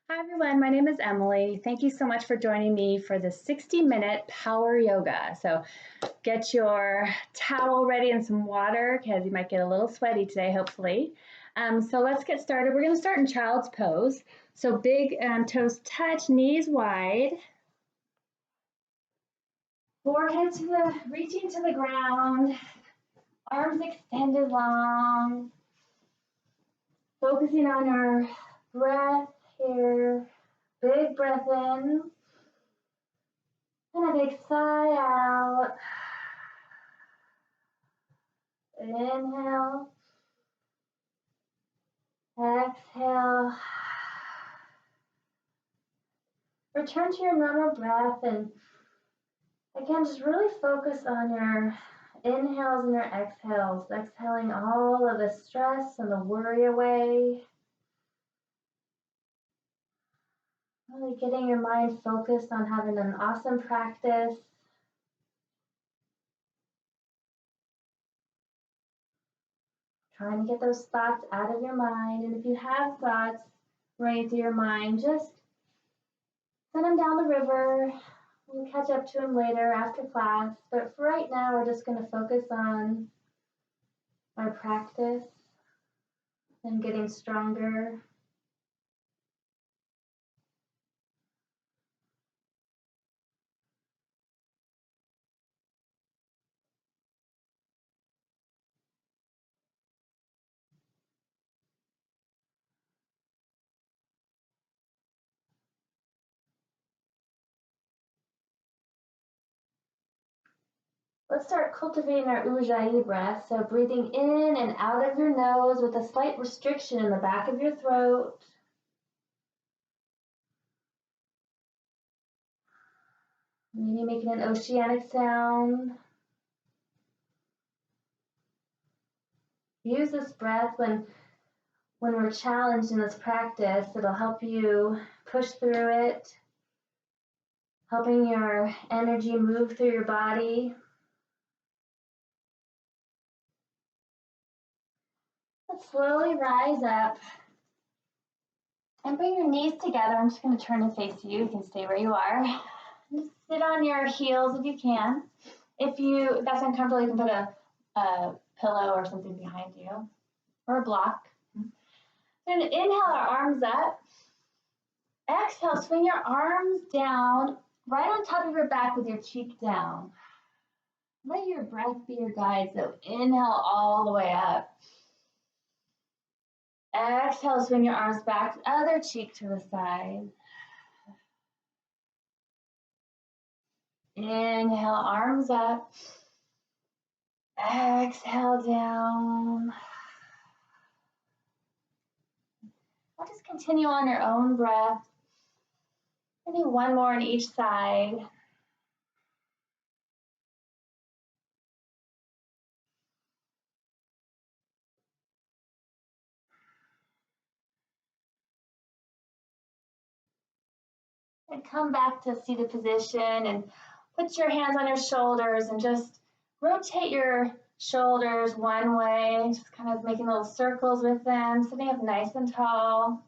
Hi everyone, my name is Emily. Thank you so much for joining me for the 60-minute power yoga. So get your towel ready and some water because you might get a little sweaty today, hopefully. So let's get started. We're going to start in child's pose. So big toes touch, knees wide, forehead reaching to the ground, arms extended long, focusing on our breath here. Big breath in and a big sigh out. Inhale, exhale. Return to your normal breath and again, just really focus on your inhales and your exhales, exhaling all of the stress and the worry away. Really getting your mind focused on having an awesome practice. Trying to get those thoughts out of your mind. And if you have thoughts running through your mind, just send them down the river. We'll catch up to them later after class. But for right now, we're just going to focus on our practice and getting stronger. Let's start cultivating our Ujjayi breath. So breathing in and out of your nose with a slight restriction in the back of your throat. Maybe making an oceanic sound. Use this breath when we're challenged in this practice. It'll help you push through it, helping your energy move through your body. Let's slowly rise up and bring your knees together. I'm just going to turn and face you. You can stay where you are. Just sit on your heels if you can. If that's uncomfortable, you can put a pillow or something behind you or a block. Then inhale our arms up. Exhale, swing your arms down right on top of your back with your cheek down. Let your breath be your guide. So inhale all the way up. Exhale, swing your arms back, other cheek to the side. Inhale, arms up. Exhale down. I'll just continue on your own breath. Maybe one more on each side. And come back to seated position and put your hands on your shoulders and just rotate your shoulders one way, just kind of making little circles with them, sitting up nice and tall.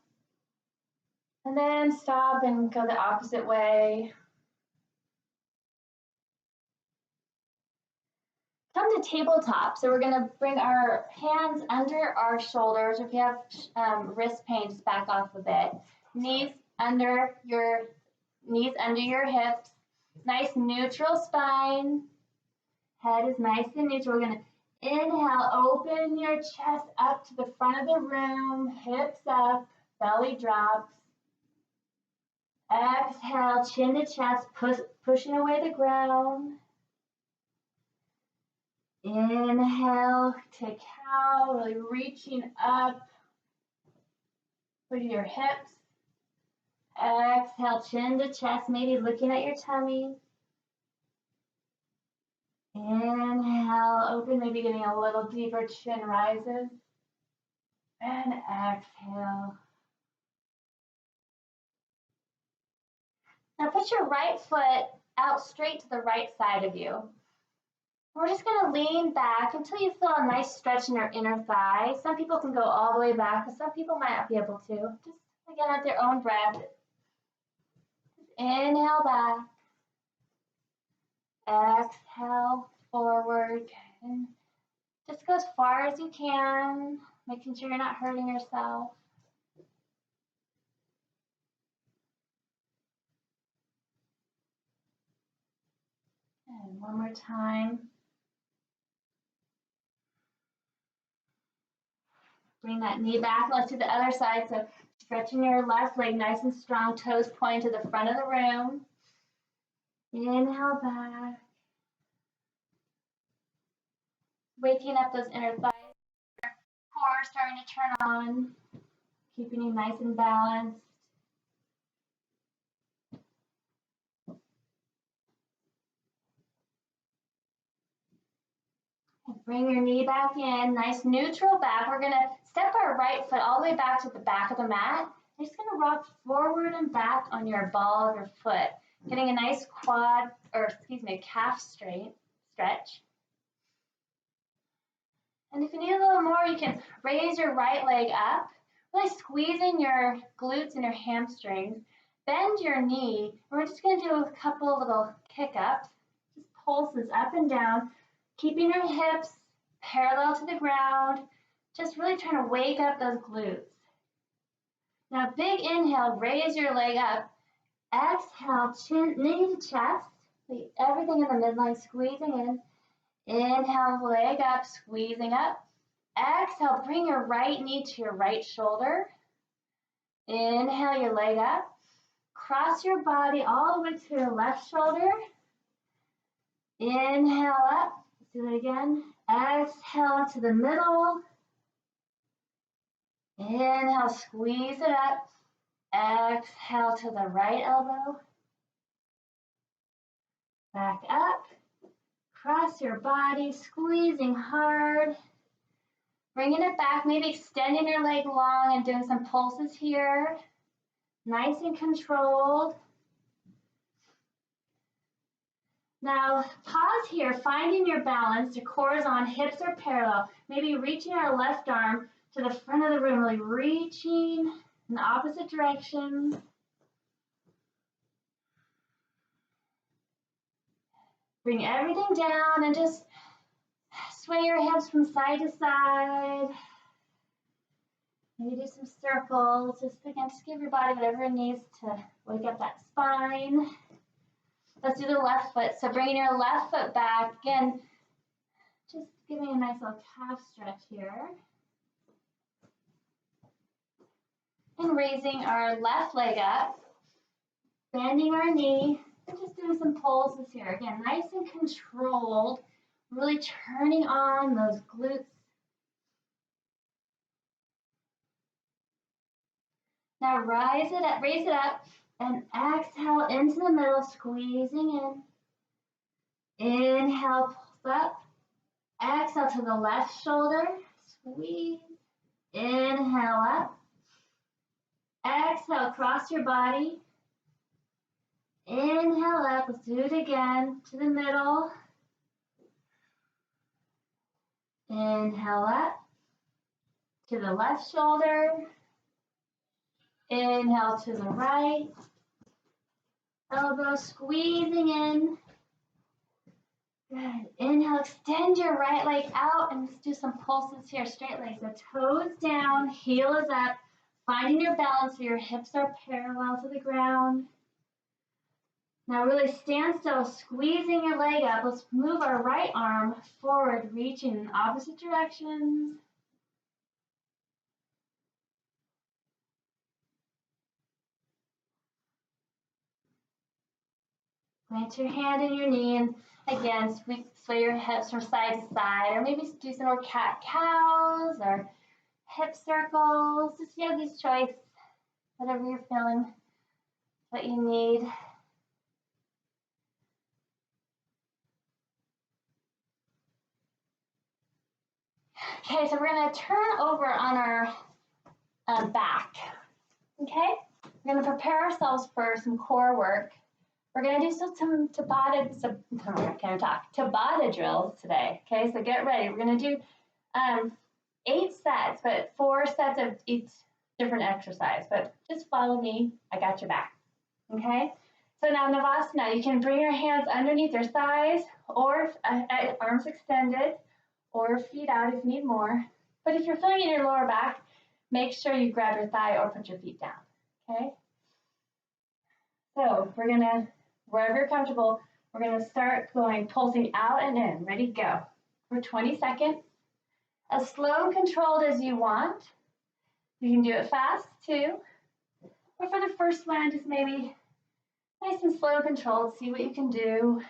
And then stop and go the opposite way. Come to tabletop. So we're going to bring our hands under our shoulders. If you have wrist pain, just back off a bit. Knees under your hips. Nice neutral spine. Head is nice and neutral. We're going to inhale, open your chest up to the front of the room. Hips up, belly drops. Exhale, chin to chest, pushing away the ground. Inhale to cow, really reaching up with your hips. Exhale, chin to chest, maybe looking at your tummy. Inhale, open, maybe getting a little deeper, chin rises. And exhale. Now put your right foot out straight to the right side of you. We're just going to lean back until you feel a nice stretch in your inner thigh. Some people can go all the way back, but some people might not be able to. Just Again, at their own breath. Inhale back. Exhale forward. And just go as far as you can, making sure you're not hurting yourself. And one more time. Bring that knee back. Let's do the other side. So stretching your left leg nice and strong, toes pointing to the front of the room. Inhale back. Waking up those inner thighs. Core starting to turn on. Keeping you nice and balanced. And bring your knee back in, nice neutral back. We're gonna step our right foot all the way back to the back of the mat. You're just gonna rock forward and back on your ball of your foot, getting a nice calf stretch. And if you need a little more, you can raise your right leg up, really squeezing your glutes and your hamstrings. Bend your knee. We're just gonna do a couple of little kick-ups, just pulses up and down, keeping your hips parallel to the ground, just really trying to wake up those glutes. Now, big inhale, raise your leg up. Exhale, knee to chest. Everything in the midline squeezing in. Inhale, leg up, squeezing up. Exhale, bring your right knee to your right shoulder. Inhale your leg up. Cross your body all the way to your left shoulder. Inhale up. Let's do it again. Exhale to the middle. Inhale, squeeze it up. Exhale to the right elbow. Back up. Cross your body, squeezing hard. Bringing it back, maybe extending your leg long and doing some pulses here. Nice and controlled. Now, pause here, finding your balance. Your core is on, hips are parallel. Maybe reaching our left arm to the front of the room, really reaching in the opposite direction. Bring everything down and just sway your hips from side to side. Maybe do some circles. Just again, just give your body whatever it needs to wake up that spine. Let's do the left foot. So bringing your left foot back. Again, just giving a nice little calf stretch here. And raising our left leg up. Bending our knee. And just doing some pulses here. Again, nice and controlled. Really turning on those glutes. Now raise it up, and exhale into the middle, squeezing in. Inhale, pulse up. Exhale to the left shoulder, squeeze. Inhale up. Exhale, cross your body. Inhale up, let's do it again, to the middle. Inhale up, to the left shoulder. Inhale to the right. Elbow squeezing in. Good. Inhale, extend your right leg out and let's do some pulses here. Straight legs, so toes down, heel is up. Finding your balance so your hips are parallel to the ground. Now really stand still, squeezing your leg up. Let's move our right arm forward, reaching in opposite directions. Plant your hand in your knee and again, sway your hips from side to side, or maybe do some more cat-cows or hip circles. Just yogi's choice, whatever you're feeling, what you need. Okay, so we're going to turn over on our back. Okay, we're going to prepare ourselves for some core work. We're going to do some Tabata drills today. Okay, so get ready. We're going to do 8 sets, but 4 sets of each different exercise, but just follow me. I got your back. Okay? So now Navasana, you can bring your hands underneath your thighs or arms extended or feet out if you need more. But if you're feeling in your lower back, make sure you grab your thigh or put your feet down. Okay? So we're gonna, wherever you're comfortable, we're gonna start going, pulsing out and in. Ready, go. For 20 seconds. As slow and controlled as you want. You can do it fast too. Or for the first one, just maybe nice and slow and controlled. See what you can do.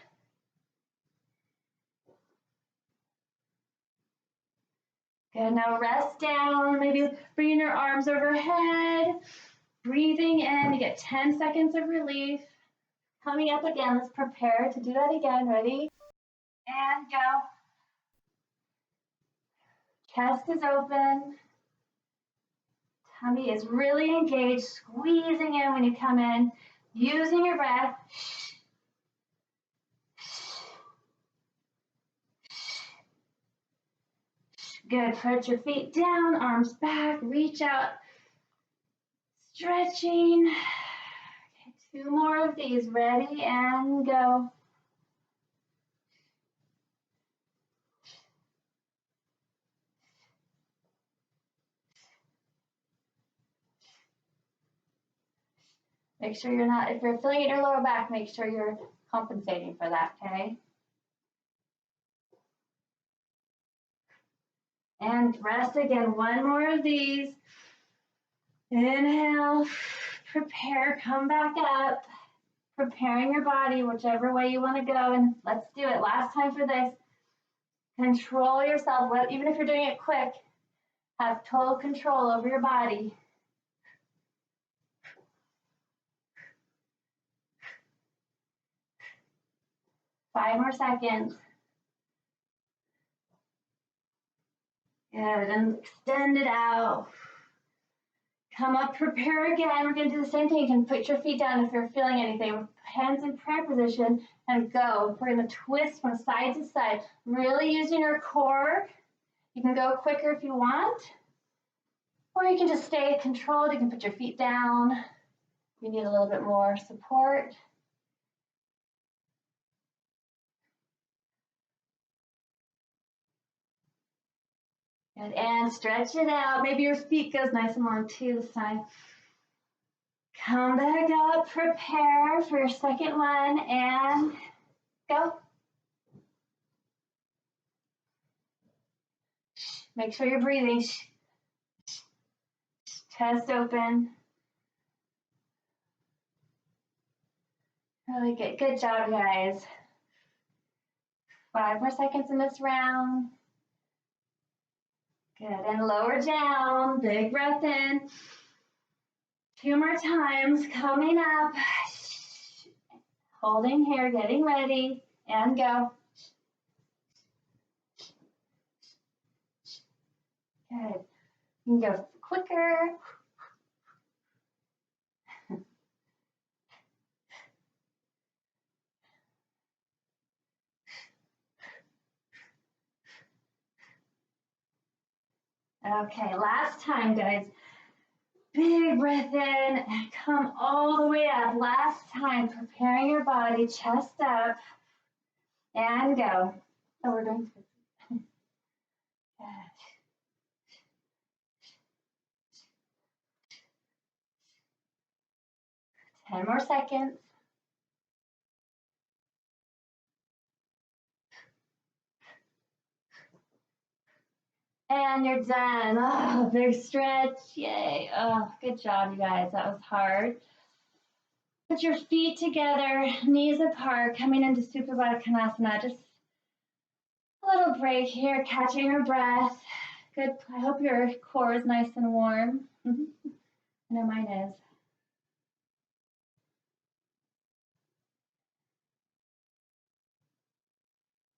Good, now rest down. Maybe bringing your arms overhead. Breathing in, you get 10 seconds of relief. Coming up again, let's prepare to do that again. Ready? And go. Chest is open. Tummy is really engaged, squeezing in when you come in, using your breath. Good, put your feet down, arms back, reach out, stretching. Okay, 2 more of these, ready, and go. Make sure you're not, if you're feeling it in your lower back, make sure you're compensating for that, okay? And rest again, 1 more of these. Inhale, prepare, come back up. Preparing your body, whichever way you want to go, and let's do it. Last time for this. Control yourself, even if you're doing it quick, have total control over your body. Five more seconds. Good, and extend it out. Come up, prepare again. We're going to do the same thing. You can put your feet down if you're feeling anything. Hands in prayer position and go. We're going to twist from side to side, really using your core. You can go quicker if you want, or you can just stay controlled. You can put your feet down. You need a little bit more support. Good, and stretch it out. Maybe your feet goes nice and long too this time. Come back up, prepare for your second one, and go. Make sure you're breathing. Chest open. Really good. Good job, guys. 5 more seconds in this round. Good, and lower down. Big breath in. 2 more times, coming up. Holding here, getting ready, and go. Good. You can go quicker. Okay, last time, guys. Big breath in and come all the way up. Last time, preparing your body, chest up, and go. Oh, we're doing good. 10 more seconds. And you're done. Oh, big stretch. Yay. Oh, good job, you guys. That was hard. Put your feet together, knees apart, coming into Supta Baddha Konasana. Just a little break here, catching your breath. Good. I hope your core is nice and warm. I know mine is.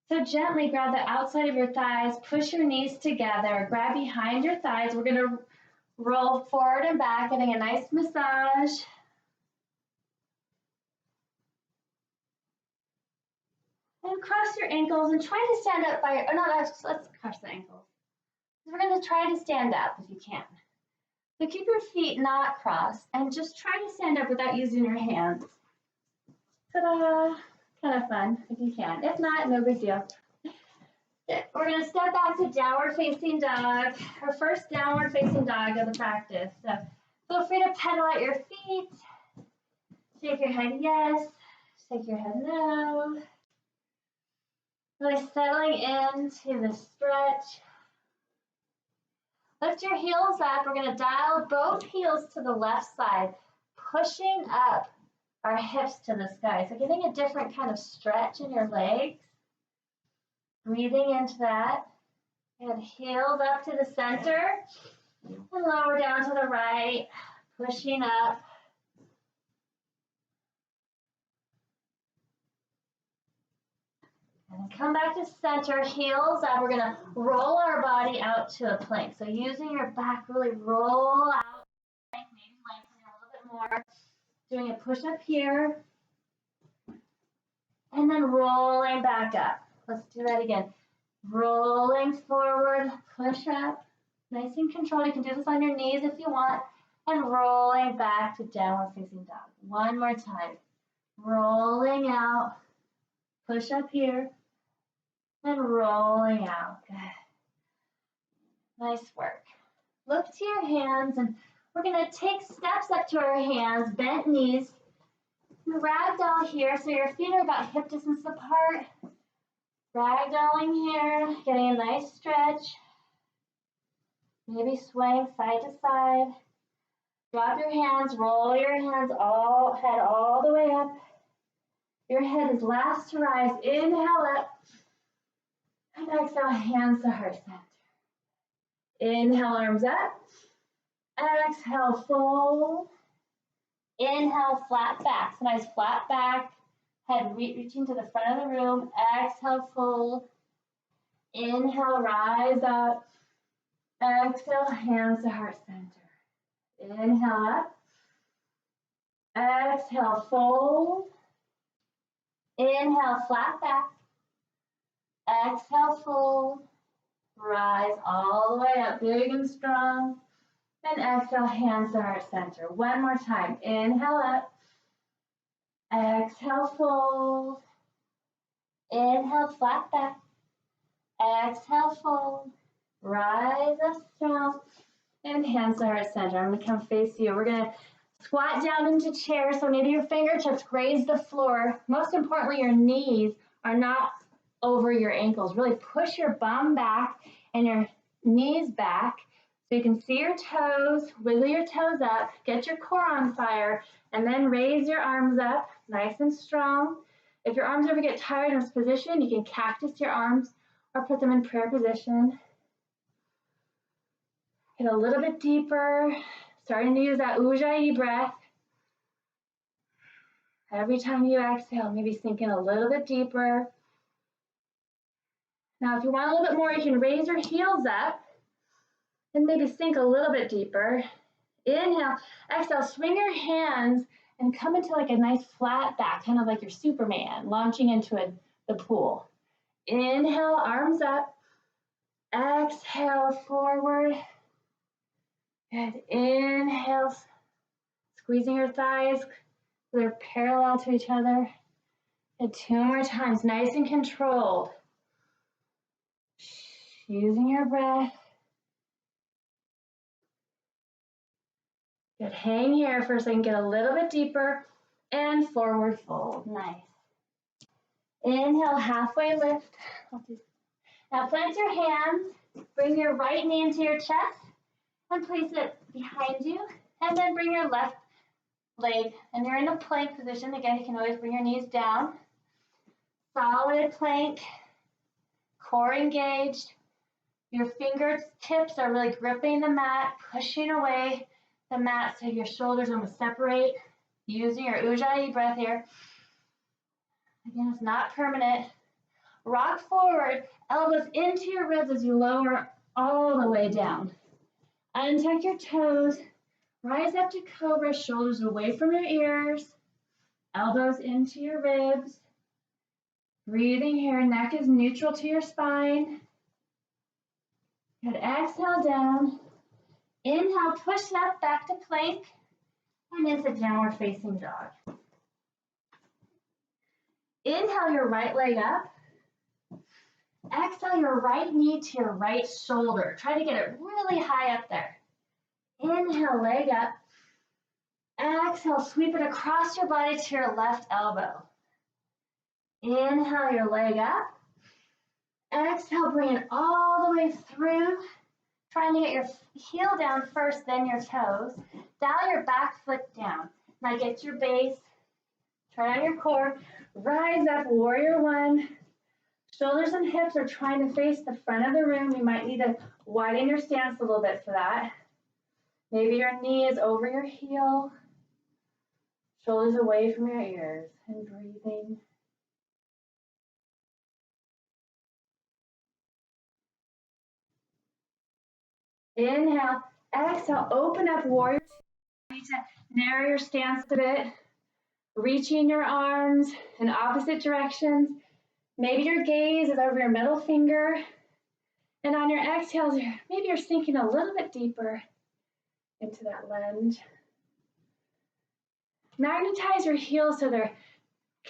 So gently grab the outside of your thighs, push your knees together, grab behind your thighs. We're gonna roll forward and back, getting a nice massage. And cross your ankles and try to stand up by, or not, let's cross the ankles. We're gonna try to stand up if you can. So keep your feet not crossed and just try to stand up without using your hands. Ta-da! Kind of fun if you can. If not, no big deal. We're going to step back to downward facing dog, our first downward facing dog of the practice. So feel free to pedal at your feet. Shake your head yes, shake your head no. Really settling into the stretch. Lift your heels up. We're going to dial both heels to the left side, pushing up our hips to the sky. So getting a different kind of stretch in your legs. Breathing into that. And heels up to the center. And lower down to the right. Pushing up. And come back to center, heels up. We're going to roll our body out to a plank. So using your back, really roll out. Maybe lengthen a little bit more. Doing a push up here. And then rolling back up. Let's do that again. Rolling forward, push up. Nice and controlled. You can do this on your knees if you want. And rolling back to downward facing dog. One more time. Rolling out. Push up here. And rolling out. Good. Nice work. Look to your hands, and we're going to take steps up to our hands, bent knees. Ragdoll here, so your feet are about hip distance apart. Ragdolling here, getting a nice stretch. Maybe swaying side to side. Drop your hands, roll your hands, head all the way up. Your head is last to rise. Inhale up. And exhale, hands to heart center. Inhale, arms up. Exhale, fold. Inhale, flat back. So nice flat back. Head reaching to the front of the room. Exhale, fold. Inhale, rise up. Exhale, hands to heart center. Inhale up. Exhale, fold. Inhale, flat back. Exhale, fold. Rise all the way up, big and strong. And exhale, hands to heart center. One more time. Inhale up. Exhale, fold. Inhale, flat back. Exhale, fold. Rise up strong. And hands to heart center. I'm going to come face you. We're going to squat down into chair. So maybe your fingertips graze the floor. Most importantly, your knees are not over your ankles. Really push your bum back and your knees back so you can see your toes, wiggle your toes up, get your core on fire, and then raise your arms up nice and strong. If your arms ever get tired in this position, you can cactus your arms or put them in prayer position. Get a little bit deeper, starting to use that Ujjayi breath. Every time you exhale, maybe sink in a little bit deeper. Now, if you want a little bit more, you can raise your heels up and maybe sink a little bit deeper. Inhale, exhale, swing your hands and come into like a nice flat back, kind of like your Superman, launching into the pool. Inhale, arms up. Exhale, forward. Good. Inhale, squeezing your thighs so they're parallel to each other. And two more times, nice and controlled. Using your breath. Good. Hang here for a second, get a little bit deeper, and forward fold. Nice. Inhale, halfway lift. Now plant your hands, bring your right knee into your chest, and place it behind you, and then bring your left leg, and you're in a plank position. Again, you can always bring your knees down. Solid plank, core engaged. Your fingertips are really gripping the mat, pushing away the mat so your shoulders almost separate. Using your Ujjayi breath here. Again, it's not permanent. Rock forward, elbows into your ribs as you lower all the way down. Untuck your toes. Rise up to cobra, shoulders away from your ears. Elbows into your ribs. Breathing here, neck is neutral to your spine. Good, exhale down. Inhale, push it up, back to plank, and into downward facing dog. Inhale your right leg up. Exhale your right knee to your right shoulder. Try to get it really high up there. Inhale, leg up. Exhale, sweep it across your body to your left elbow. Inhale your leg up. Exhale, bring it all the way through. Trying to get your heel down first, then your toes. Dial your back foot down. Now get your base. Turn on your core. Rise up, warrior one. Shoulders and hips are trying to face the front of the room. You might need to widen your stance a little bit for that. Maybe your knee is over your heel. Shoulders away from your ears. And breathing. Inhale. Exhale. Open up, warrior two. You need to narrow your stance a bit. Reaching your arms in opposite directions. Maybe your gaze is over your middle finger. And on your exhales, maybe you're sinking a little bit deeper into that lunge. Magnetize your heels so they're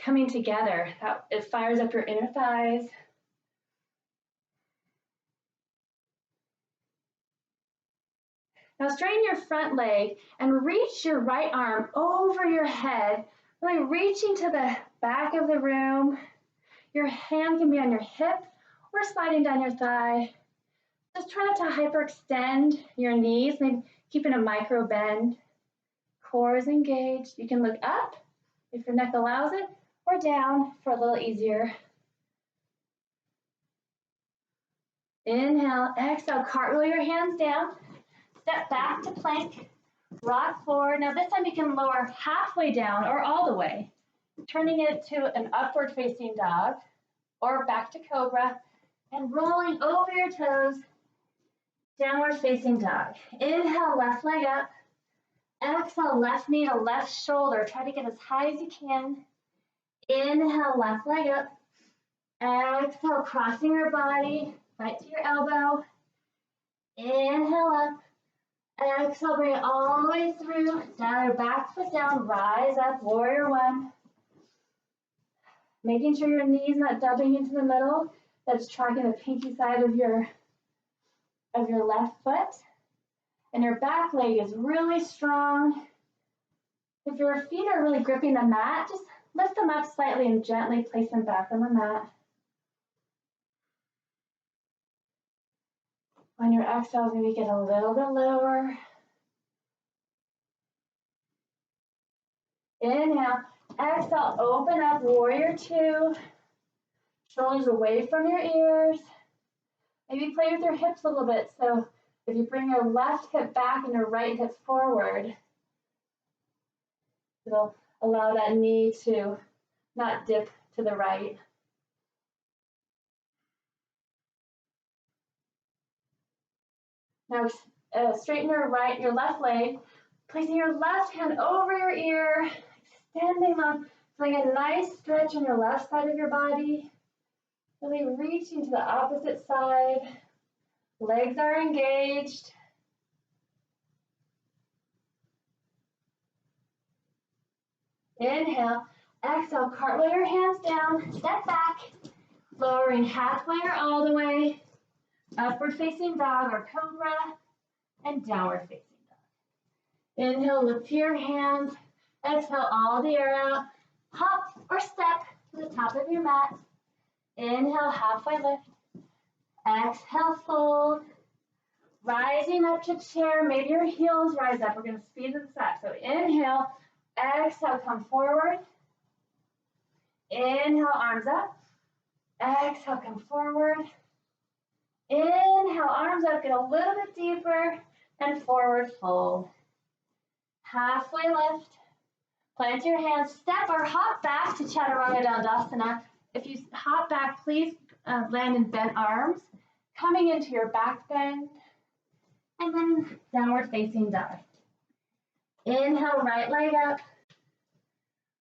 coming together. It fires up your inner thighs. Now straighten your front leg and reach your right arm over your head, really reaching to the back of the room. Your hand can be on your hip or sliding down your thigh. Just try not to hyperextend your knees, maybe keeping a micro bend. Core is engaged. You can look up if your neck allows it, or down for a little easier. Inhale, exhale, cartwheel your hands down. Step back to plank, rock forward. Now this time you can lower halfway down or all the way, turning it to an upward facing dog or back to cobra and rolling over your toes, downward facing dog. Inhale, left leg up. Exhale, left knee to left shoulder. Try to get as high as you can. Inhale, left leg up. Exhale, crossing your body right to your elbow. Inhale up. Exhale, bring it all the way through. Dial your back foot down, rise up, warrior one. Making sure your knee's not dumping into the middle. That's tracking the pinky side of your left foot. And your back leg is really strong. If your feet are really gripping the mat, just lift them up slightly and gently place them back on the mat. On your exhales, maybe get a little bit lower. Inhale, exhale, open up, warrior two. Shoulders away from your ears. Maybe play with your hips a little bit. So if you bring your left hip back and your right hip forward, it'll allow that knee to not dip to the right. Now straighten your left leg, placing your left hand over your ear, extending long, feeling a nice stretch on your left side of your body. Really reaching to the opposite side. Legs are engaged. Inhale, exhale, cartwheel your hands down, step back, lowering halfway or all the way, upward facing dog or cobra, and downward facing dog. Inhale, lift to your hands, exhale all the air out, hop or step to the top of your mat. Inhale, halfway lift, exhale, fold, rising up to chair, maybe your heels rise up, we're gonna speed this up. So inhale, exhale, come forward. Inhale, arms up. Exhale, come forward. Inhale, arms up, get a little bit deeper, and forward fold. Halfway lift. Plant your hands, step or hop back to Chaturanga Dandasana. If you hop back, please land in bent arms, coming into your back bend, and then downward facing dog. Inhale, right leg up.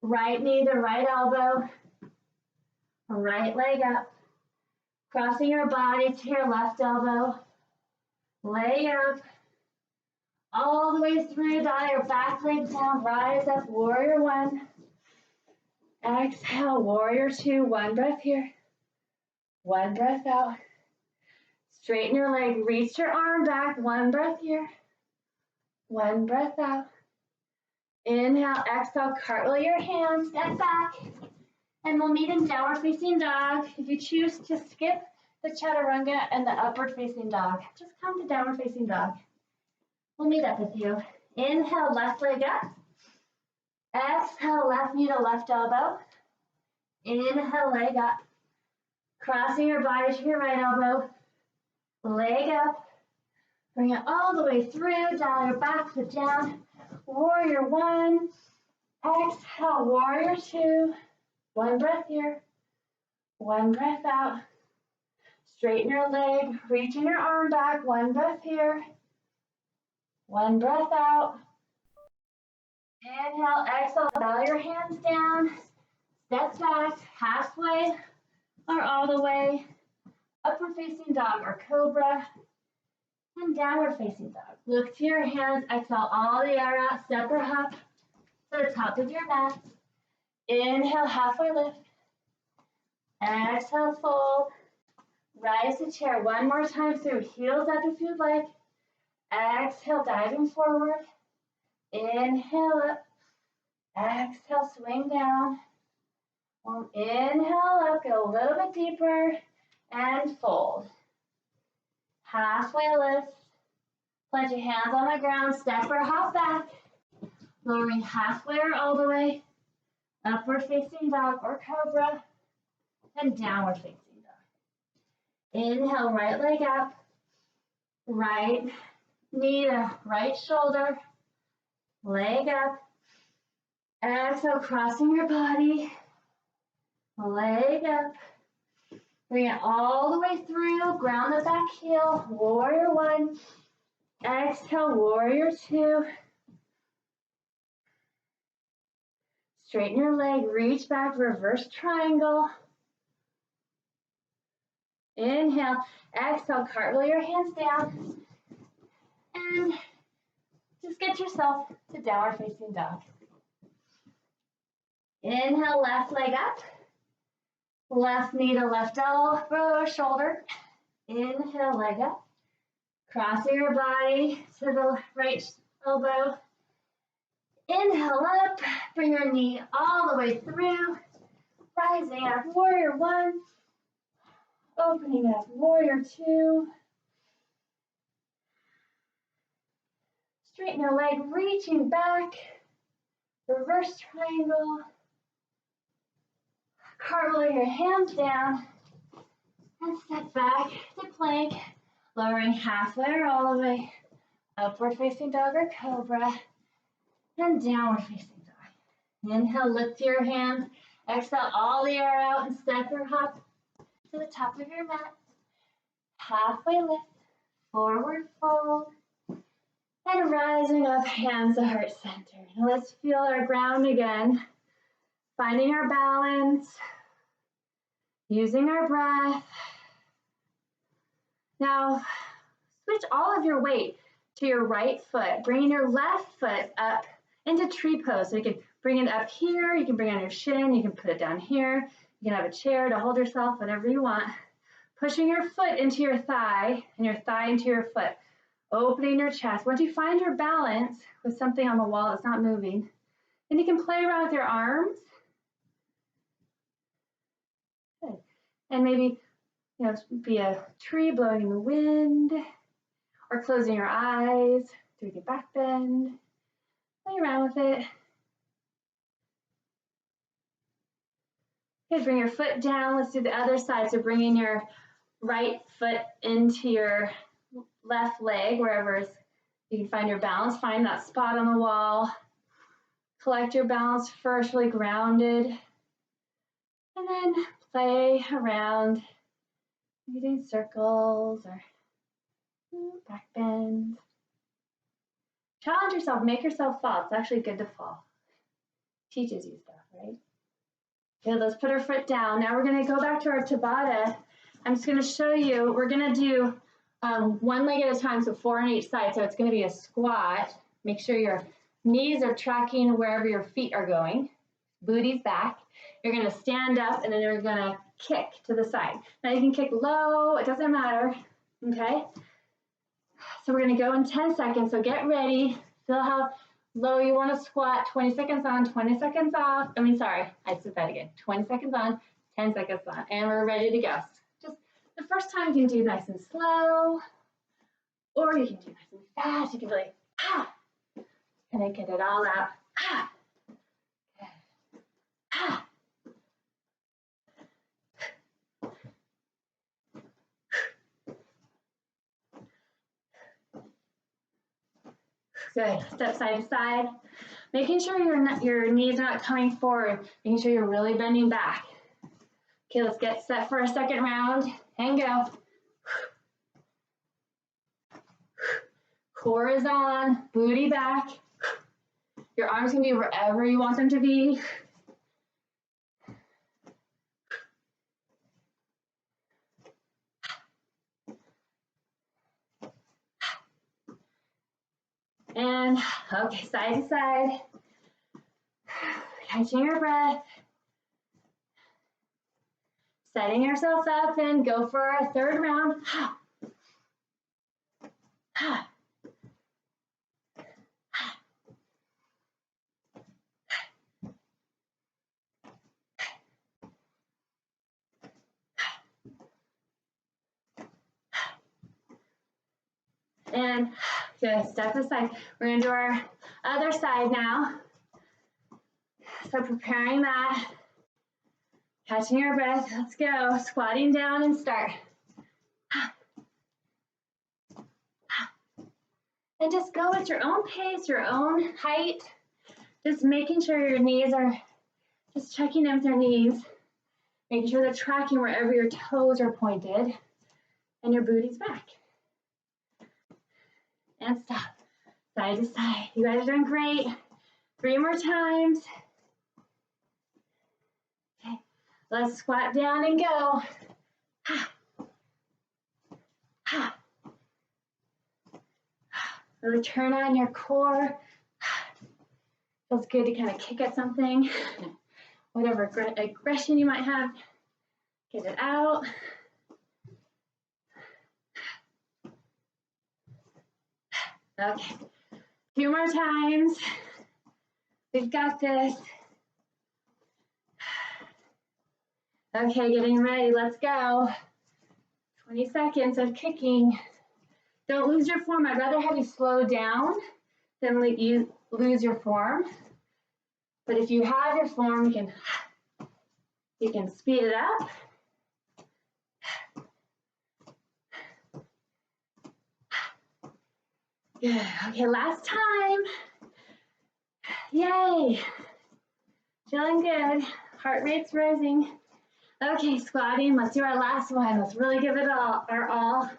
Right knee to right elbow, right leg up, crossing your body to your left elbow, leg up, All the way through, dial your back leg down, rise up, warrior one. Exhale, warrior two, one breath here. One breath out. Straighten your leg, reach your arm back, one breath here. One breath out. Inhale, exhale, cartwheel your hands, step back. And we'll meet in downward facing dog. If you choose to skip the chaturanga and the upward facing dog, just come to downward facing dog. We'll meet up with you. Inhale, left leg up. Exhale, left knee to left elbow. Inhale, leg up. Crossing your body to your right elbow. Leg up. Bring it all the way through. Dial your back foot down. Warrior one. Exhale, warrior two. One breath here. One breath out. Straighten your leg. Reaching your arm back. One breath here. One breath out. Inhale, exhale, bow your hands down. Step back, halfway or all the way. Upward facing dog or cobra. And downward facing dog. Look to your hands, exhale all the air out. Step or hop to the top of your mat. Inhale, halfway lift. Exhale, fold. Rise to chair one more time through. Heels up if you'd like. Exhale, diving forward. Inhale up. Exhale, swing down. Inhale up, get a little bit deeper, and fold. Halfway lift. Plant your hands on the ground, step or hop back. Lowering halfway or all the way. Upward facing dog or cobra. And downward facing dog. Inhale, right leg up. Right knee to right shoulder. Leg up. Exhale, crossing your body. Leg up. Bring it all the way through. Ground the back heel. Warrior one. Exhale, warrior two. Straighten your leg. Reach back. Reverse triangle. Inhale. Exhale, cartwheel your hands down. And just get yourself to downward facing dog. Inhale, left leg up. Left knee to left elbow, shoulder. Inhale, leg up. Crossing your body to the right elbow. Inhale up. Bring your knee all the way through. Rising up, warrior one. Opening up, warrior two. Straighten your leg, reaching back. Reverse triangle. Cartwheel your hands down. And step back to plank. Lowering halfway or all the way. Upward facing dog or cobra. And downward facing dog. Inhale, lift your hands. Exhale all the air out and step or hop to the top of your mat. Halfway lift. Forward fold. And rising up, hands to heart center. Now let's feel our ground again. Finding our balance. Using our breath. Now, switch all of your weight to your right foot, bringing your left foot up into tree pose. So you can bring it up here, you can bring it on your shin, you can put it down here, you can have a chair to hold yourself, whatever you want. Pushing your foot into your thigh and your thigh into your foot, opening your chest. Once you find your balance with something on the wall that's not moving, then you can play around with your arms. Good. And maybe be a tree blowing in the wind, or closing your eyes, doing a back bend. Play around with it. Okay, bring your foot down. Let's do the other side. So bringing your right foot into your left leg, wherever you can find your balance. Find that spot on the wall. Collect your balance first, really grounded. And then play around. Maybe doing circles or back bends. Challenge yourself, make yourself fall. It's actually good to fall. Teaches you stuff, right? Okay, let's put our foot down. Now we're gonna go back to our Tabata. I'm just gonna show you, we're gonna do one leg at a time, so 4 on each side. So it's going to be a squat. Make sure your knees are tracking wherever your feet are going. Booty's back. You're going to stand up and then you're going to kick to the side. Now you can kick low, it doesn't matter, okay? So we're going to go in 10 seconds, so get ready. Feel how low you want to squat. 20 seconds on, 20 seconds off. I said that again. 20 seconds on, 10 seconds on, and we're ready to go. Just the first time you can do nice and slow, or you can do nice and fast. You can really, and then get it all out. Good. Step side to side. Making sure your knees are not coming forward. Making sure you're really bending back. Okay, let's get set for a second round and go. Core is on, booty back. Your arms can be wherever you want them to be. And okay, side to side. Catching your breath. Setting yourself up and go for a third round. And just step aside. We're going to do our other side now. So preparing that. Catching your breath. Let's go. Squatting down and start. And just go at your own pace, your own height. Just making sure your knees are, just checking in with your knees. Making sure they're tracking wherever your toes are pointed. And your booty's back. And stop. Side to side. You guys are doing great. 3 more times. Okay. Let's squat down and go. Really turn on your core. Feels good to kind of kick at something. Whatever aggression you might have, get it out. Okay, 2 more times. We've got this. Okay, getting ready, let's go. 20 seconds of kicking. Don't lose your form. I'd rather have you slow down than let you lose your form. But if you have your form, you can speed it up. Good. Okay, last time. Yay. Feeling good. Heart rate's rising. Okay, squatting. Let's do our last one. Let's really give it our all.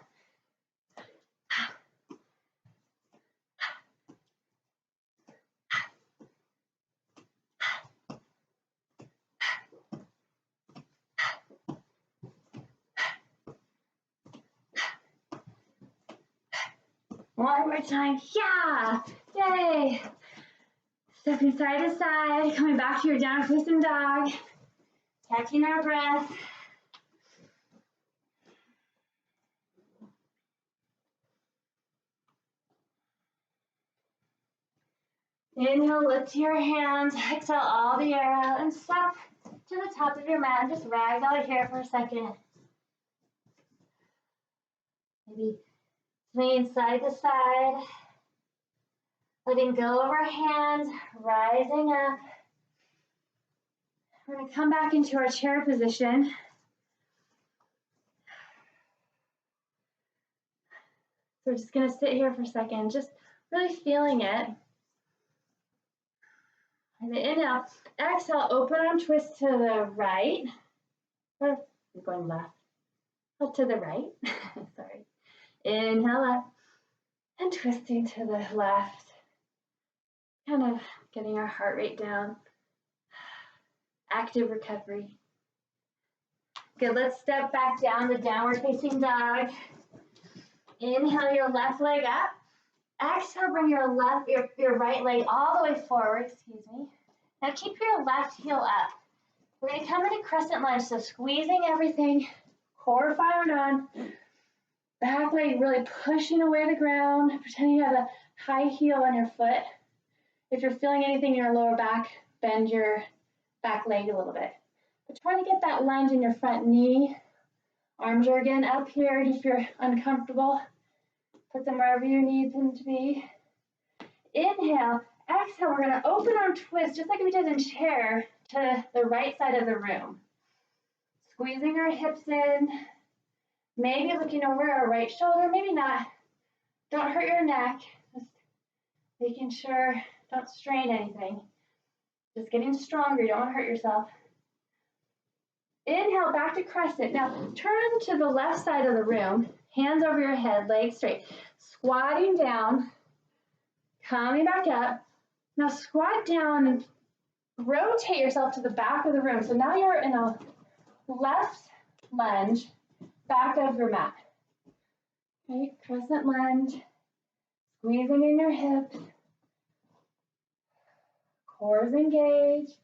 One more time. Yeah. Yay. Stepping side to side, coming back to your down facing dog. Catching our breath. Inhale, lift your hands. Exhale all the air out and step to the top of your mat. Just ragdoll here for a second. Maybe swinging side to side. Letting go of our hands, rising up. We're going to come back into our chair position. So we're just going to sit here for a second, just really feeling it. And inhale, exhale, open arm twist to the right. Or you're going left. Oh, to the right. Sorry. Inhale up and twisting to the left. Kind of getting our heart rate down. Active recovery. Good, let's step back down to downward facing dog. Inhale your left leg up. Exhale, bring your right leg all the way forward, excuse me. Now keep your left heel up. We're gonna come into crescent lunge, so squeezing everything, core fired on, back leg really pushing away the ground, pretending you have a high heel on your foot. If you're feeling anything in your lower back, bend your back leg a little bit. But try to get that lunge in your front knee. Arms are again up here if you're uncomfortable. Put them wherever you need them to be. Inhale, exhale, we're gonna open arm twist, just like we did in chair, to the right side of the room. Squeezing our hips in, maybe looking over our right shoulder, maybe not. Don't hurt your neck, just making sure, don't strain anything. Just getting stronger, you don't wanna hurt yourself. Inhale, back to crescent. Now, turn to the left side of the room, hands over your head, legs straight. Squatting down, coming back up. Now squat down and rotate yourself to the back of the room. So now you're in a left lunge, back of your mat. Okay, crescent lunge, squeezing in your hips, cores engaged.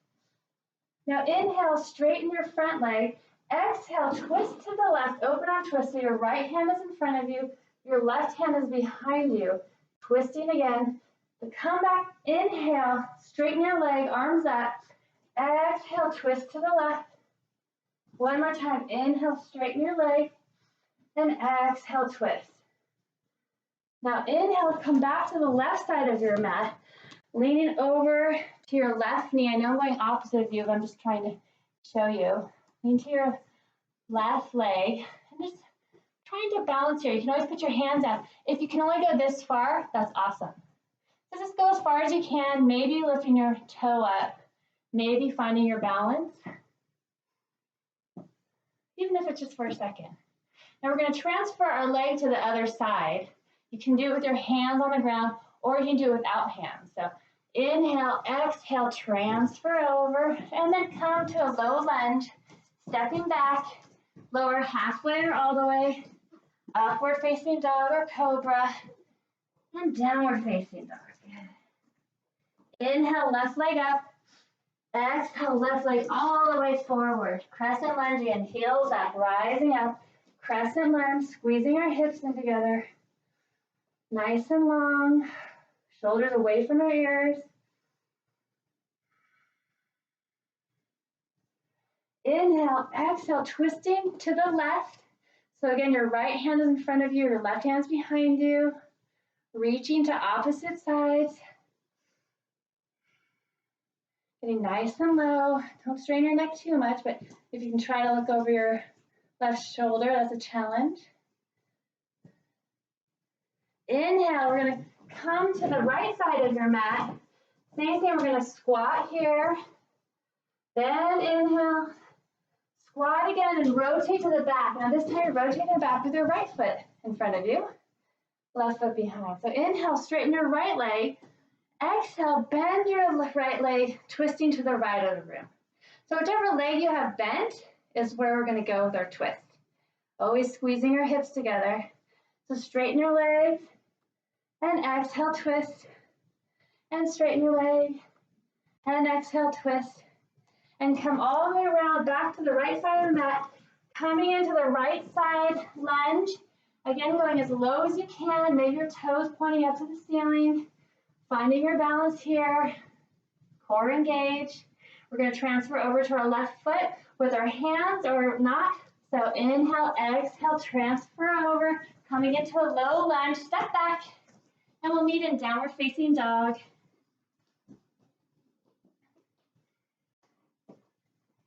Now inhale, straighten your front leg. Exhale, twist to the left, open arm twist. So your right hand is in front of you, your left hand is behind you. Twisting again. So come back, inhale, straighten your leg, arms up. Exhale, twist to the left. One more time, inhale, straighten your leg, and exhale, twist. Now inhale, come back to the left side of your mat, leaning over to your left knee. I know I'm going opposite of you, but I'm just trying to show you. Lean to your left leg, and just trying to balance here. You can always put your hands out. If you can only go this far, that's awesome. So just go as far as you can, maybe lifting your toe up, maybe finding your balance, even if it's just for a second. Now we're going to transfer our leg to the other side. You can do it with your hands on the ground, or you can do it without hands. So inhale, exhale, transfer over, and then come to a low lunge, stepping back, lower halfway or all the way, upward facing dog or cobra, and downward facing dog. Inhale, left leg up. Exhale, left leg all the way forward. Crescent lunge again, heels up, rising up. Crescent lunge, squeezing our hips in together. Nice and long. Shoulders away from our ears. Inhale, exhale, twisting to the left. So again, your right hand is in front of you, your left hand's behind you. Reaching to opposite sides. Getting nice and low. Don't strain your neck too much, but if you can try to look over your left shoulder, that's a challenge. Inhale, we're gonna come to the right side of your mat. Same thing, we're gonna squat here. Then inhale, squat again and rotate to the back. Now this time you're rotating the back with your right foot in front of you, left foot behind. So inhale, straighten your right leg. Exhale, bend your right leg, twisting to the right of the room. So whichever leg you have bent is where we're going to go with our twist. Always squeezing your hips together. So straighten your legs, and exhale, twist, and straighten your leg, and exhale, twist, and come all the way around back to the right side of the mat, coming into the right side lunge. Again, going as low as you can, maybe your toes pointing up to the ceiling. Finding your balance here, core engaged. We're going to transfer over to our left foot with our hands or not. So inhale, exhale, transfer over, coming into a low lunge, step back, and we'll meet in downward facing dog.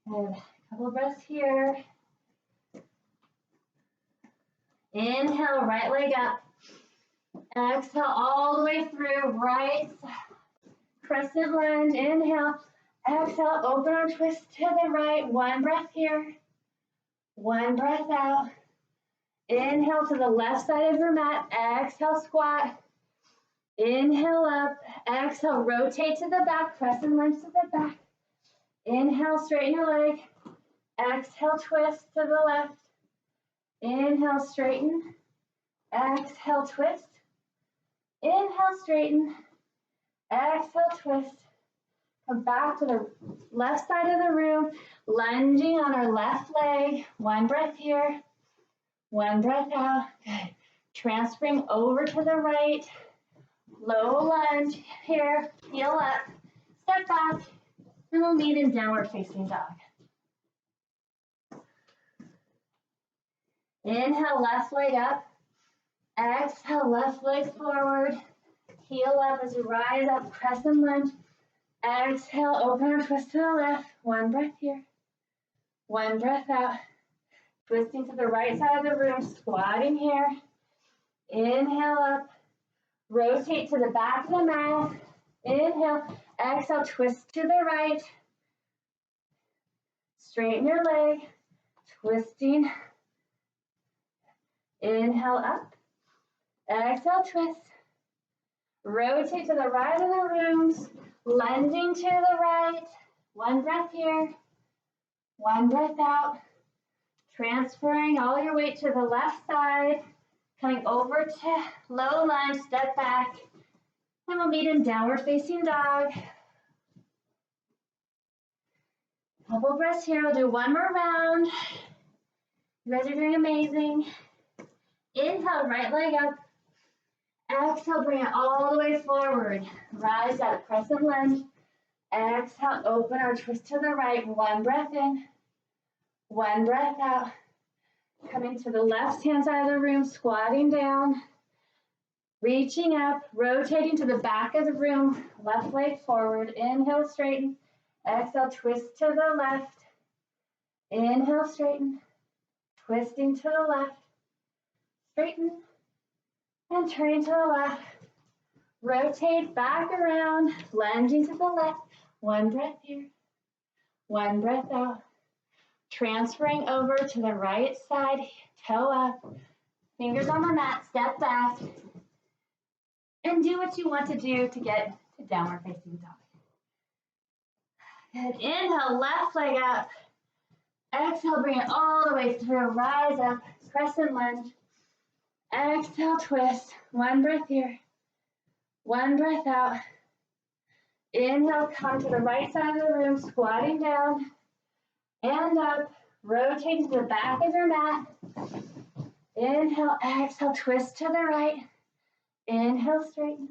And a couple of breaths here. Inhale, right leg up. Exhale all the way through, right crescent lunge. Inhale, exhale, open arm twist to the right. One breath here, one breath out. Inhale to the left side of your mat. Exhale, squat. Inhale up. Exhale, rotate to the back. Crescent lunge to the back. Inhale, straighten your leg. Exhale, twist to the left. Inhale, straighten. Exhale, twist. Inhale, straighten. Exhale, twist. Come back to the left side of the room, lunging on our left leg. One breath here, one breath out. Good. Transferring over to the right. Low lunge here, heel up, step back, and we'll meet in downward facing dog. Inhale, left leg up. Exhale, left leg forward. Heel up as you rise up, crescent lunge. Exhale, open or twist to the left. One breath here. One breath out. Twisting to the right side of the room, squatting here. Inhale up. Rotate to the back of the mat. Inhale. Exhale, twist to the right. Straighten your leg. Twisting. Inhale up. Exhale, twist. Rotate to the right of the rooms. Lunging to the right. One breath here. One breath out. Transferring all your weight to the left side. Coming over to low lunge, step back. And we'll meet in downward facing dog. Couple breaths here. We'll do one more round. You guys are doing amazing. Inhale, right leg up. Exhale, bring it all the way forward. Rise up, crescent lunge. Exhale, open or twist to the right. One breath in. One breath out. Coming to the left-hand side of the room, squatting down. Reaching up, rotating to the back of the room. Left leg forward. Inhale, straighten. Exhale, twist to the left. Inhale, straighten. Twisting to the left. Straighten. And turning to the left. Rotate back around, lunging to the left. One breath here. One breath out. Transferring over to the right side, toe up. Fingers on the mat, step back. And do what you want to do to get to downward facing dog. Good. Inhale, left leg up. Exhale, bring it all the way through. Rise up, crescent lunge. Exhale, twist. One breath here. One breath out. Inhale, come to the right side of the room, squatting down. And up. Rotating to the back of your mat. Inhale, exhale, twist to the right. Inhale, straighten.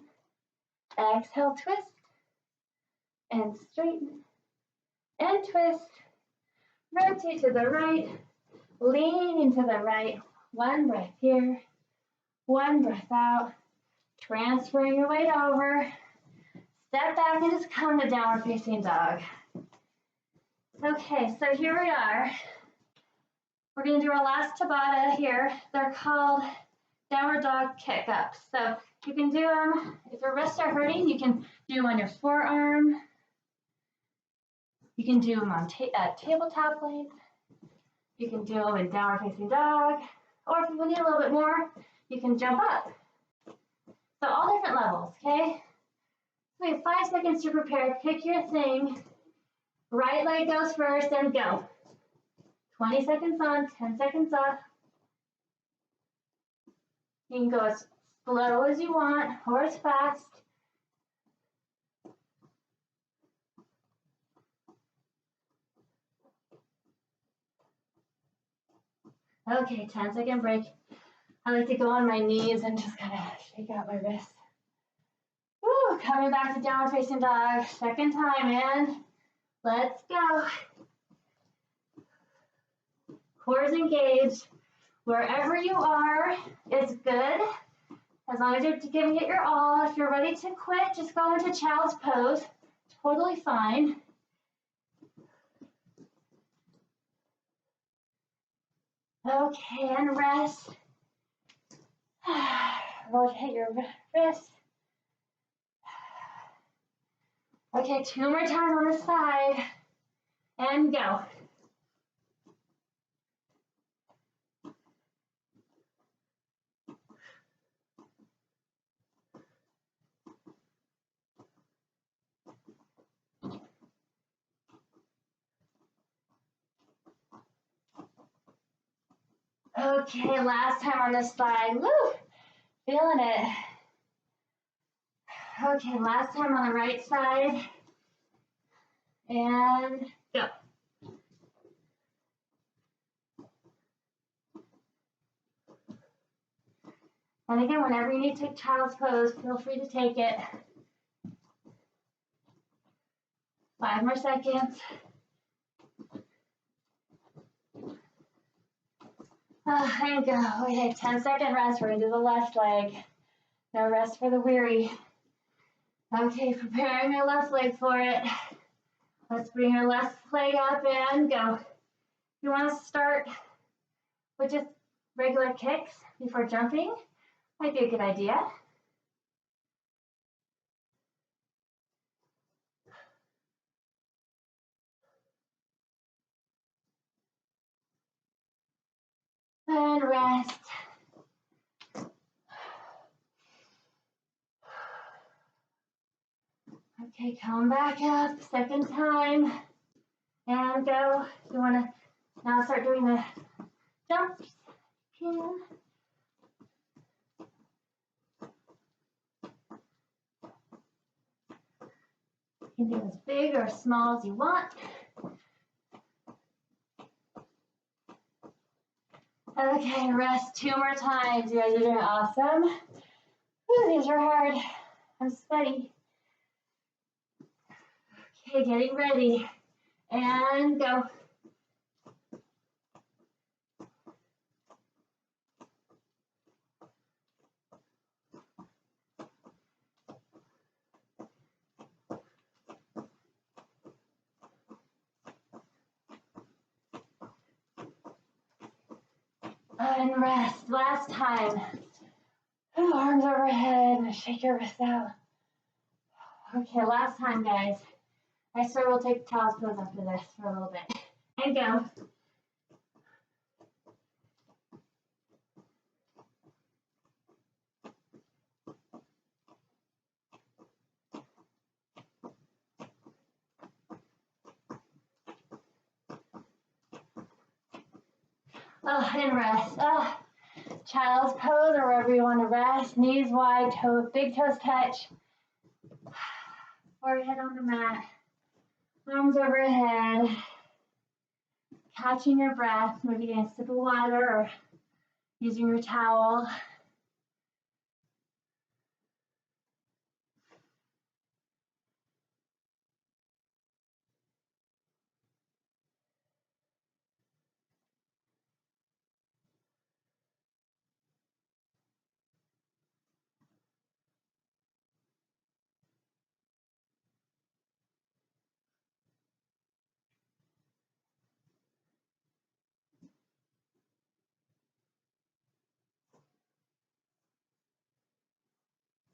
Exhale, twist. And straighten. And twist. Rotate to the right. Lean into the right. One breath here. One breath out. Transferring your weight over. Step back and just come to downward facing dog. Okay, so here we are. We're going to do our last Tabata here. They're called downward dog kick-ups. So you can do them, if your wrists are hurting, you can do them on your forearm. You can do them on tabletop length. You can do them in downward facing dog. Or if you need a little bit more, you can jump up. So all different levels, okay? So we have 5 seconds to prepare. Pick your thing. Right leg goes first and go. 20 seconds on, 10 seconds off. You can go as slow as you want or as fast. Okay, 10-second break. I like to go on my knees and just kind of shake out my wrists. Woo, coming back to downward facing dog. Second time, and let's go. Cores engaged. Wherever you are is good. As long as you're giving it your all. If you're ready to quit, just go into child's pose. Totally fine. Okay, and rest. Rotate your wrist. Okay, 2 more times on the side. And go. Okay, last time on this side. Woo! Feeling it. Okay, last time on the right side. And go. And again, whenever you need to take child's pose, feel free to take it. 5 more seconds. And go. Okay, 10-second rest. We're gonna do the left leg. No rest for the weary. Okay, preparing your left leg for it. Let's bring your left leg up and go. You want to start with just regular kicks before jumping. Might be a good idea. And rest. Okay, come back up, second time. And go. You want to now start doing the jumps. You can do as big or as small as you want. Okay, rest 2 more times. You guys are doing awesome. Whew, these are hard. I'm sweaty. Okay, getting ready. And go. And rest. Last time. Arms overhead. Shake your wrists out. Okay, last time, guys. I swear we'll take child's pose after this for a little bit. And go. And rest. Child's pose or wherever you want to rest. Knees wide, big toes touch. Forehead on the mat. Arms overhead. Catching your breath. Maybe getting a sip of water or using your towel.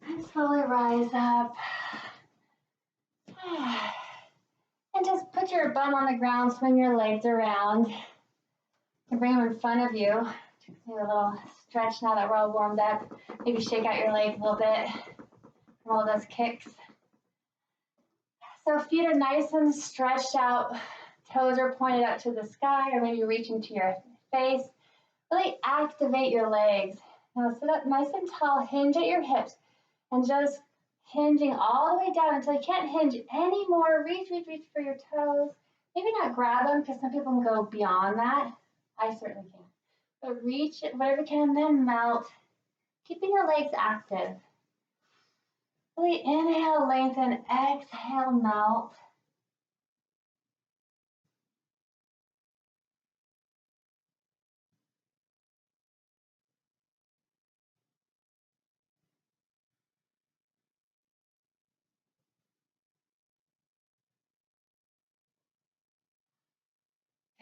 And slowly rise up. And just put your bum on the ground, swing your legs around. And bring them in front of you. Just do a little stretch now that we're all warmed up. Maybe shake out your legs a little bit from all those kicks. So feet are nice and stretched out. Toes are pointed up to the sky or maybe reaching to your face. Really activate your legs. Now sit up nice and tall, hinge at your hips, and just hinging all the way down until you can't hinge anymore. Reach, reach, reach for your toes. Maybe not grab them because some people can go beyond that. I certainly can. But reach whatever you can and then melt, keeping your legs active. Really inhale, lengthen, exhale, melt.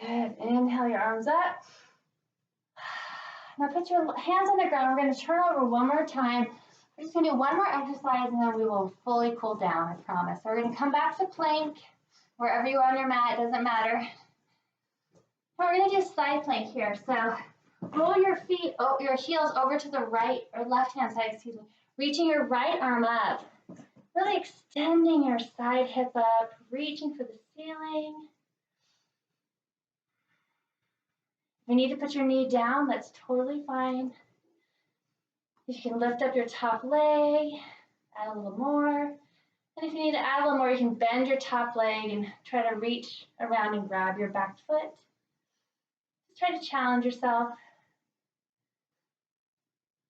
Good. Inhale your arms up. Now put your hands on the ground. We're going to turn over one more time. We're just going to do one more exercise and then we will fully cool down, I promise. So we're going to come back to plank. Wherever you are on your mat, it doesn't matter. Now we're going to do side plank here. So roll your feet, your heels over to the right or left hand side, excuse me. Reaching your right arm up. Really extending your side hip up, reaching for the ceiling. If you need to put your knee down, that's totally fine. You can lift up your top leg, add a little more. And if you need to add a little more, you can bend your top leg and try to reach around and grab your back foot. Just try to challenge yourself.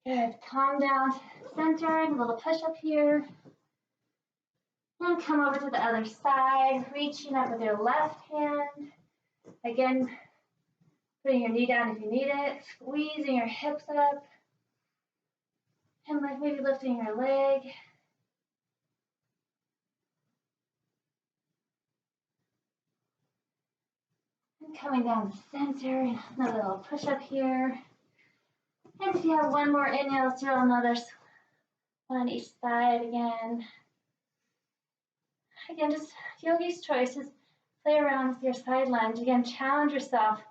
Good. Calm down, center, a little push up here. And come over to the other side, reaching up with your left hand. Again, putting your knee down if you need it, squeezing your hips up, and like maybe lifting your leg. And coming down the center, another little push up here. And if you have one more inhale, let's do another one on each side again. Again, just yogi's choices. Play around with your side lunge. Again, challenge yourself.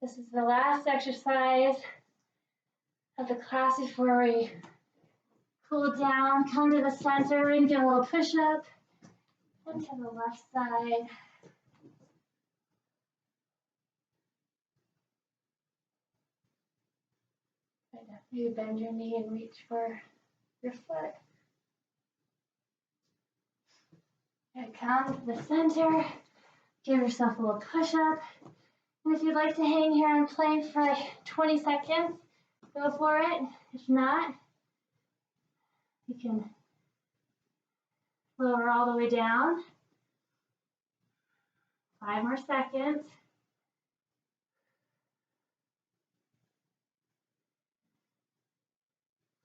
This is the last exercise of the class before we cool down. Come to the center and do a little push up. And to the left side. Maybe bend your knee and reach for your foot. Okay, come to the center. Give yourself a little push up. And if you'd like to hang here and plank for like 20 seconds, go for it. If not, you can lower all the way down. 5 more seconds.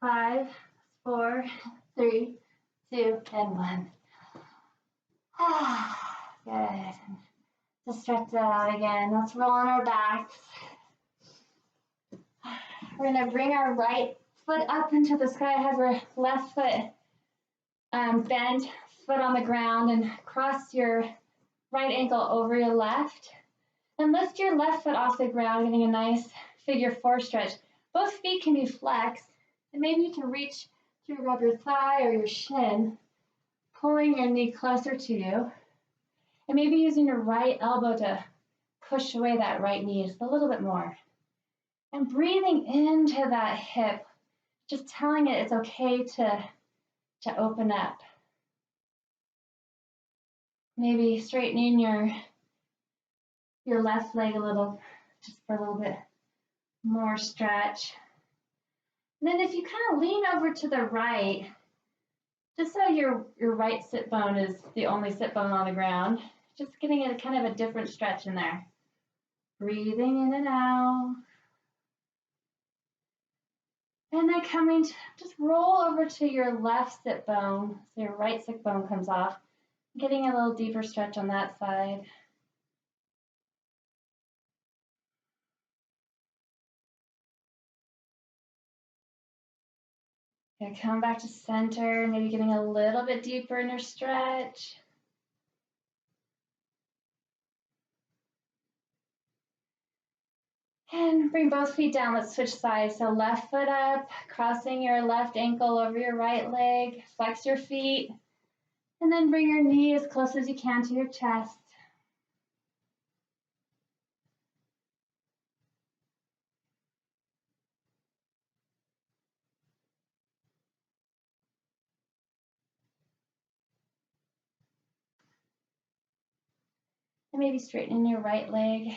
5, 4, 3, 2, and 1. Good. Just stretch it out again. Let's roll on our backs. We're going to bring our right foot up into the sky, have our left foot bent, foot on the ground, and cross your right ankle over your left. And lift your left foot off the ground, getting a nice figure 4 stretch. Both feet can be flexed, and maybe you can reach to grab your thigh or your shin, pulling your knee closer to you, and maybe using your right elbow to push away that right knee just a little bit more. And breathing into that hip, just telling it it's okay to open up. Maybe straightening your left leg a little, just for a little bit more stretch. And then if you kind of lean over to the right, just so your right sit bone is the only sit bone on the ground, just getting a kind of a different stretch in there. Breathing in and out. And then coming to just roll over to your left sit bone, so your right sit bone comes off, getting a little deeper stretch on that side. Okay, come back to center, maybe getting a little bit deeper in your stretch. And bring both feet down. Let's switch sides. So left foot up, crossing your left ankle over your right leg. Flex your feet. And then bring your knee as close as you can to your chest. And maybe straighten your right leg.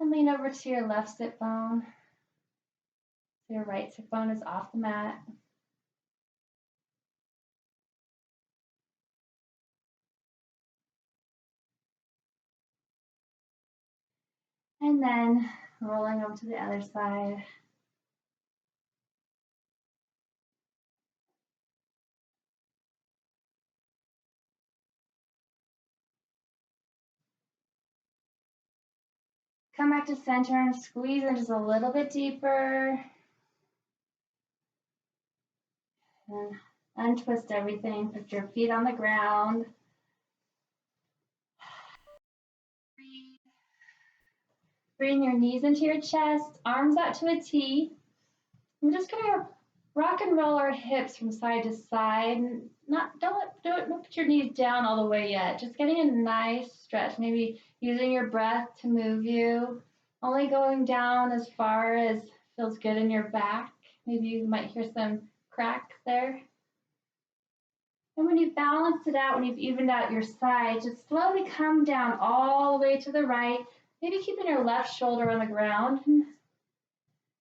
And lean over to your left sit bone. So your right sit bone is off the mat. And then rolling over to the other side. Come back to center and squeeze in just a little bit deeper. And untwist everything. Put your feet on the ground. Breathe. Bring your knees into your chest, arms out to a T. I'm just going to rock and roll our hips from side to side. Don't put your knees down all the way yet. Just getting a nice stretch. Maybe using your breath to move you. Only going down as far as feels good in your back. Maybe you might hear some cracks there. And when you've balanced it out, when you've evened out your side, just slowly come down all the way to the right. Maybe keeping your left shoulder on the ground.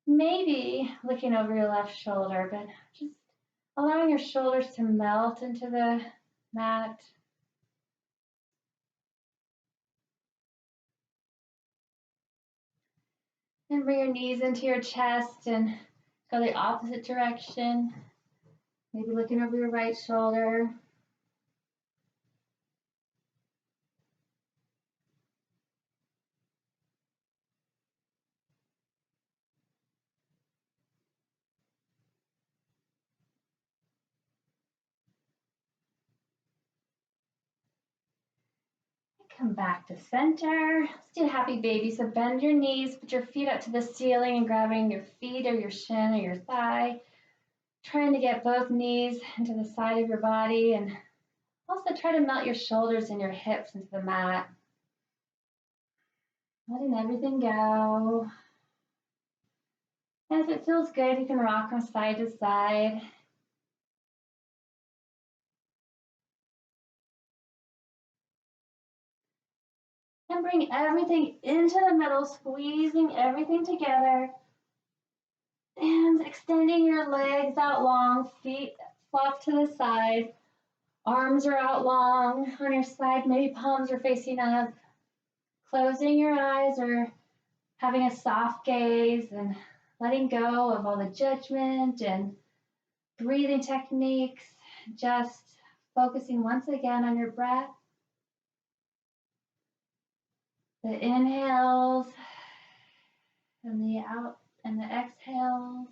Maybe looking over your left shoulder, but just allowing your shoulders to melt into the mat. And bring your knees into your chest and go the opposite direction. Maybe looking over your right shoulder. Come back to center. Let's do happy baby. So bend your knees, put your feet up to the ceiling and grabbing your feet or your shin or your thigh. Trying to get both knees into the side of your body, and also try to melt your shoulders and your hips into the mat. Letting everything go. And if it feels good, you can rock from side to side. And bring everything into the middle, squeezing everything together. And extending your legs out long, feet flop to the side. Arms are out long on your side, maybe palms are facing up. Closing your eyes or having a soft gaze and letting go of all the judgment and breathing techniques. Just focusing once again on your breath. The inhales and the out and the exhales.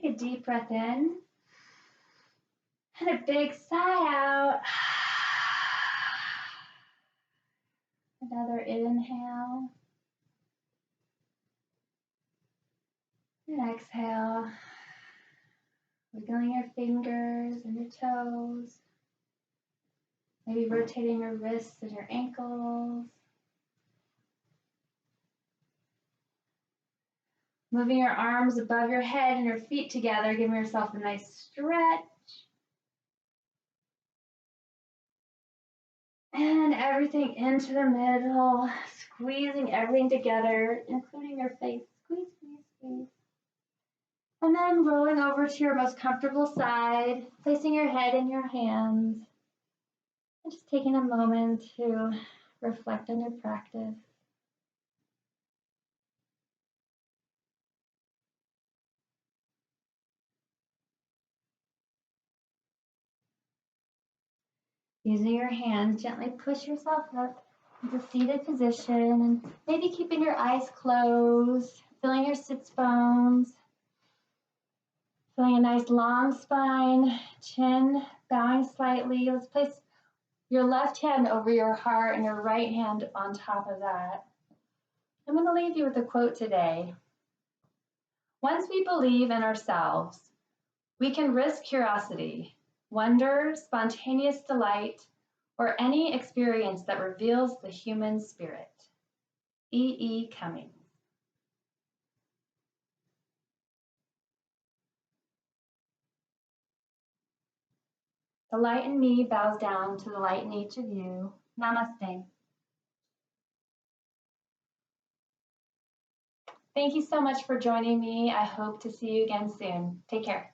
Take a deep breath in and a big sigh out. Another inhale and exhale. Wiggling your fingers and your toes. Maybe rotating your wrists and your ankles. Moving your arms above your head and your feet together, giving yourself a nice stretch. And everything into the middle, squeezing everything together, including your face. Squeeze, squeeze, squeeze. And then rolling over to your most comfortable side, placing your head in your hands, and just taking a moment to reflect on your practice. Using your hands, gently push yourself up into seated position and maybe keeping your eyes closed, feeling your sits bones, feeling a nice long spine, chin bowing slightly. Let's place your left hand over your heart and your right hand on top of that. I'm going to leave you with a quote today. Once we believe in ourselves, We can risk curiosity, wonder, spontaneous delight, or any experience that reveals the human spirit. E. E. Cummings. The light in me bows down to the light in each of you. Namaste. Thank you so much for joining me. I hope to see you again soon. Take care.